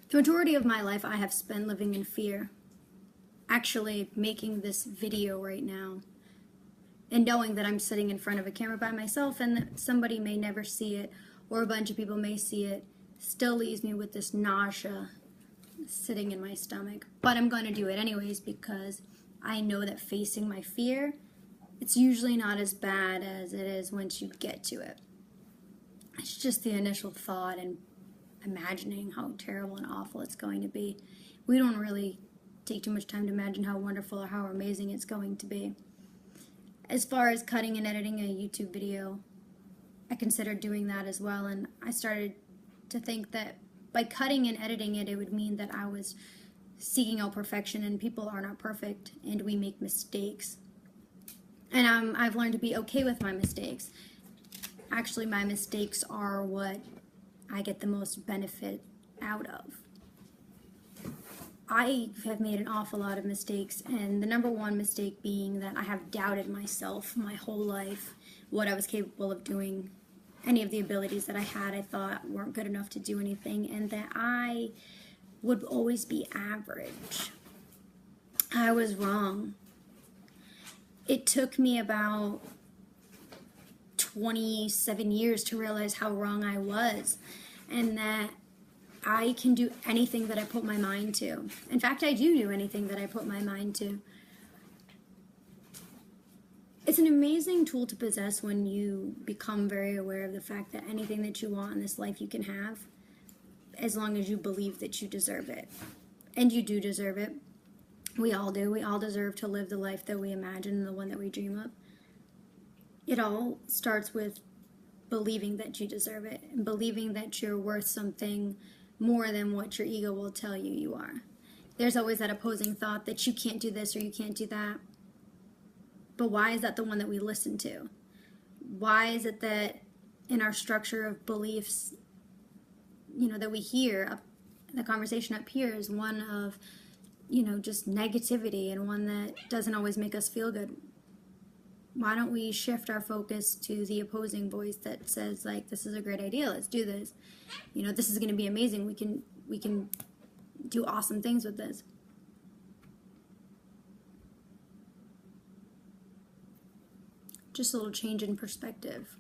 The majority of my life I have spent living in fear. Actually making this video right now and knowing that I'm sitting in front of a camera by myself and that somebody may never see it or a bunch of people may see it still leaves me with this nausea sitting in my stomach. But I'm going to do it anyways because I know that facing my fear, it's usually not as bad as it is once you get to it. It's just the initial thought and imagining how terrible and awful it's going to be. We don't really take too much time to imagine how wonderful or how amazing it's going to be. As far as cutting and editing a YouTube video, I considered doing that as well, and I started to think that by cutting and editing it, it would mean that I was seeking out perfection, and people are not perfect, and we make mistakes. And I've learned to be okay with my mistakes. Actually, my mistakes are what I get the most benefit out of. I have made an awful lot of mistakes, and the number one mistake being that I have doubted myself my whole life, what I was capable of doing, any of the abilities that I had I thought weren't good enough to do anything, and that I would always be average. I was wrong. It took me about 27 years to realize how wrong I was, and that I can do anything that I put my mind to. In fact, I do anything that I put my mind to. It's an amazing tool to possess when you become very aware of the fact that anything that you want in this life you can have, as long as you believe that you deserve it. And you do deserve it. We all do. We all deserve to live the life that we imagine, the one that we dream of. It all starts with believing that you deserve it and believing that you're worth something more than what your ego will tell you you are. There's always that opposing thought that you can't do this or you can't do that. But why is that the one that we listen to? Why is it that in our structure of beliefs, that we hear, the conversation up here is one of, just negativity and one that doesn't always make us feel good? Why don't we shift our focus to the opposing voice that says, like, this is a great idea, let's do this. This is going to be amazing. We can do awesome things with this. Just a little change in perspective.